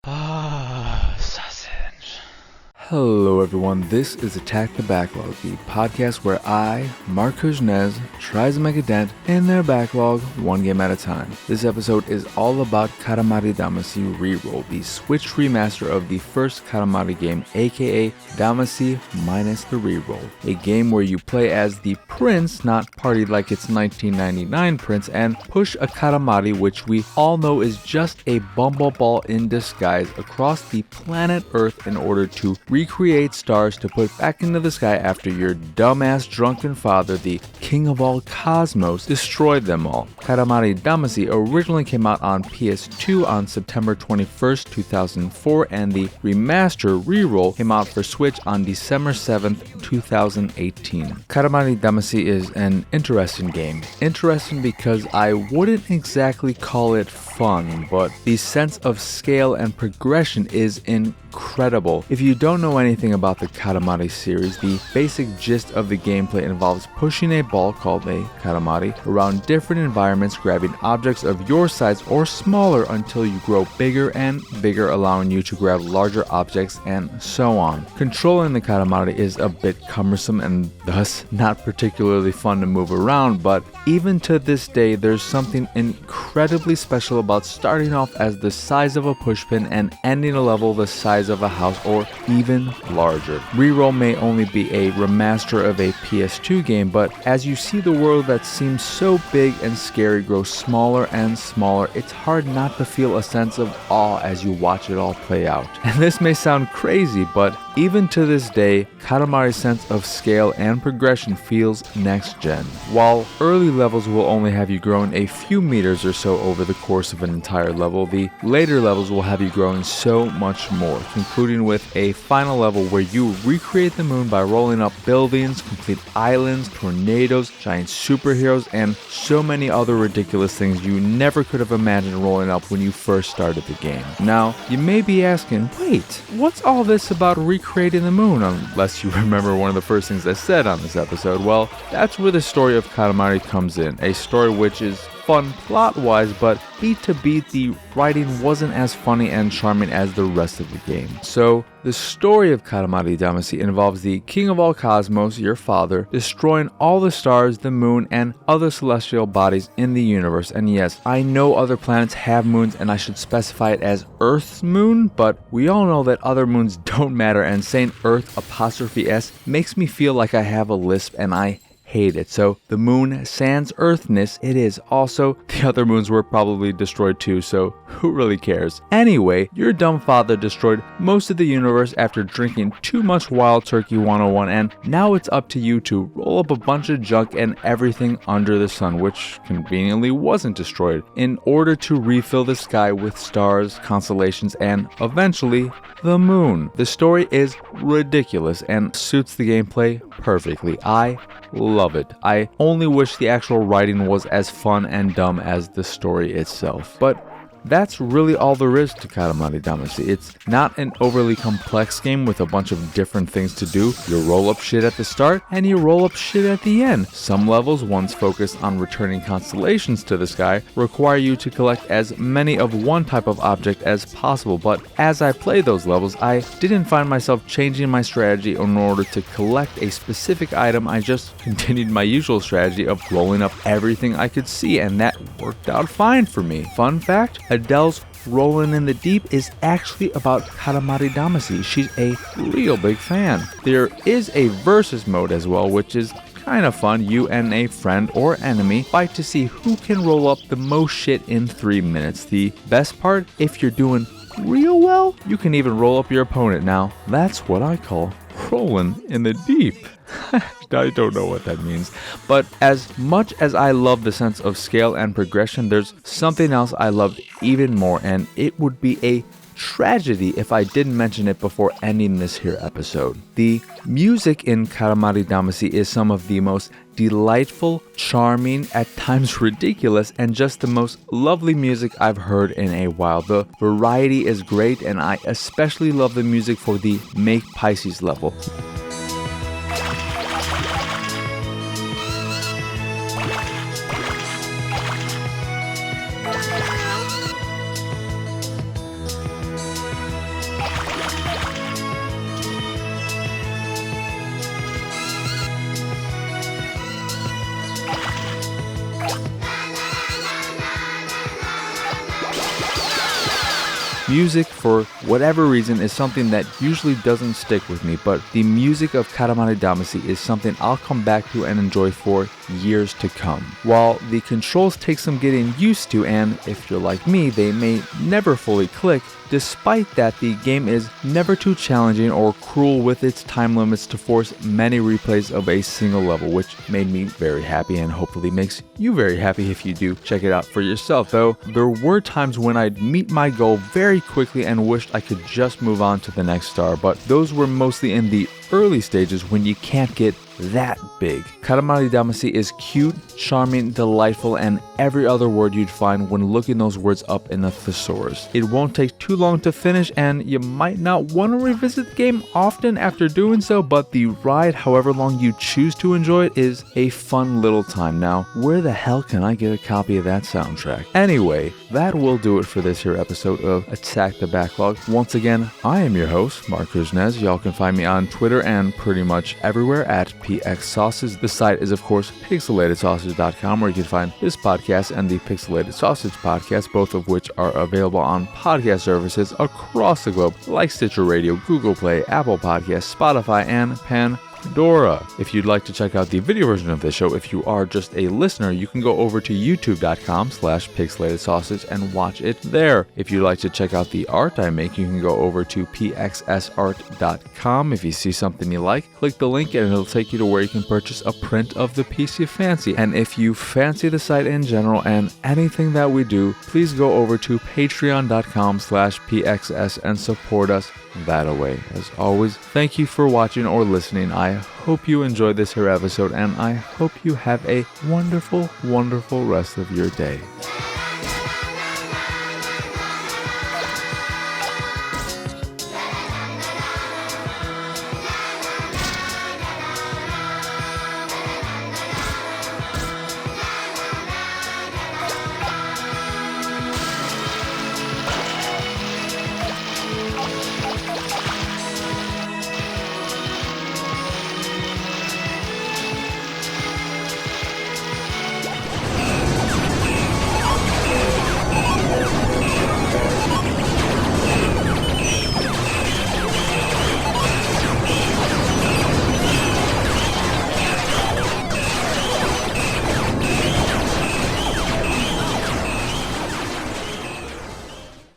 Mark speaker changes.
Speaker 1: Sausage.
Speaker 2: Hello everyone, this is Attack the Backlog, the podcast where I, Marc tries to make a dent in their backlog one game at a time. This episode is all about Katamari Damacy Reroll, the Switch remaster of the first Katamari game, aka Damacy minus the Reroll. A game where you play as the prince, not party like it's 1999 prince, and push a Katamari, which we all know is just a Bumble Ball in disguise, across the planet Earth in order to recreate stars to put back into the sky after your dumbass drunken father, the king of all cosmos, destroyed them all. Katamari Damacy originally came out on PS2 on September 21st, 2004, and the remaster Reroll came out for Switch on December 7th, 2018. Katamari Damacy is an interesting game. Interesting because I wouldn't exactly call it fun, but the sense of scale and progression is incredible. If you don't know anything about the Katamari series, the basic gist of the gameplay involves pushing a ball called a Katamari around different environments, grabbing objects of your size or smaller until you grow bigger and bigger, allowing you to grab larger objects and so on. Controlling the Katamari is a bit cumbersome and thus not particularly fun to move around, but even to this day there's something incredibly special about starting off as the size of a pushpin and ending a level the size of a house or even larger. Reroll may only be a remaster of a PS2 game, but as you see the world that seems so big and scary grow smaller and smaller, it's hard not to feel a sense of awe as you watch it all play out. And this may sound crazy, but even to this day, Katamari's sense of scale and progression feels next gen. While early levels will only have you growing a few meters or so over the course of an entire level, the later levels will have you growing so much more, concluding with a final level where you recreate the moon by rolling up buildings, complete islands, tornadoes, giant superheroes, and so many other ridiculous things you never could have imagined rolling up when you first started the game. Now, you may be asking, wait, what's all this about recreating the moon? Unless you remember one of the first things I said on this episode. Well, that's where the story of Katamari comes in, a story which is fun plot-wise, but beat to beat, the writing wasn't as funny and charming as the rest of the game. So, the story of Katamari Damacy involves the king of all cosmos, your father, destroying all the stars, the moon, and other celestial bodies in the universe. And yes, I know other planets have moons, and I should specify it as Earth's moon, but we all know that other moons don't matter, and saying Earth '(S) makes me feel like I have a lisp, and I hate it. So the moon sans Earthness it is. Also, the other moons were probably destroyed too, so who really cares? Anyway, your dumb father destroyed most of the universe after drinking too much Wild Turkey 101, and now it's up to you to roll up a bunch of junk and everything under the sun, which conveniently wasn't destroyed, in order to refill the sky with stars, constellations, and eventually the moon. The story is ridiculous and suits the gameplay perfectly. I love it. I only wish the actual writing was as fun and dumb as the story itself. But that's really all there is to Katamari Damacy. It's not an overly complex game with a bunch of different things to do. You roll up shit at the start and you roll up shit at the end. Some levels, ones focused on returning constellations to the sky, require you to collect as many of one type of object as possible, but as I played those levels, I didn't find myself changing my strategy in order to collect a specific item. I just continued my usual strategy of rolling up everything I could see, and that worked out fine for me. Fun fact, Adele's Rollin' in the Deep is actually about Katamari Damacy. She's a real big fan. There is a versus mode as well, which is kind of fun. You and a friend or enemy fight to see who can roll up the most shit in 3 minutes. The best part, if you're doing real well, you can even roll up your opponent. Now, that's what I call Rollin' in the Deep. I don't know what that means, but as much as I love the sense of scale and progression, there's something else I loved even more, and it would be a tragedy if I didn't mention it before ending this here episode. The music in Katamari Damacy is some of the most delightful, charming, at times ridiculous, and just the most lovely music I've heard in a while. The variety is great, and I especially love the music for the Make Pisces level. Music, for whatever reason, is something that usually doesn't stick with me, but the music of Katamari Damacy is something I'll come back to and enjoy for years to come. While the controls take some getting used to, and if you're like me, they may never fully click, despite that, the game is never too challenging or cruel with its time limits to force many replays of a single level, which made me very happy and hopefully makes you very happy if you do check it out for yourself. Though there were times when I'd meet my goal very quickly and wished I could just move on to the next star, but those were mostly in the early stages when you can't get that big. Katamari Damacy is cute, charming, delightful, and every other word you'd find when looking those words up in a thesaurus. It won't take too long to finish, and you might not want to revisit the game often after doing so, but the ride, however long you choose to enjoy it, is a fun little time. Now, where the hell can I get a copy of that soundtrack? Anyway, that will do it for this here episode of Attack the Backlog. Once again, I am your host, Marc. Y'all can find me on Twitter and pretty much everywhere at PX Sauces. The site is, of course, pixelatedsausage.com, where you can find this podcast and the Pixelated Sausage podcast, both of which are available on podcast services across the globe, like Stitcher Radio, Google Play, Apple Podcasts, Spotify, and Pandora. If you'd like to check out the video version of this show, if you are just a listener, you can go over to youtube.com/pixelatedsausage and watch it there. If you'd like to check out the art I make, you can go over to pxsart.com. If you see something you like, click the link and it'll take you to where you can purchase a print of the piece you fancy. And if you fancy the site in general and anything that we do, please go over to patreon.com/pxs and support us that away. As always, thank you for watching or listening. I hope you enjoyed this here episode, and I hope you have a wonderful, wonderful rest of your day.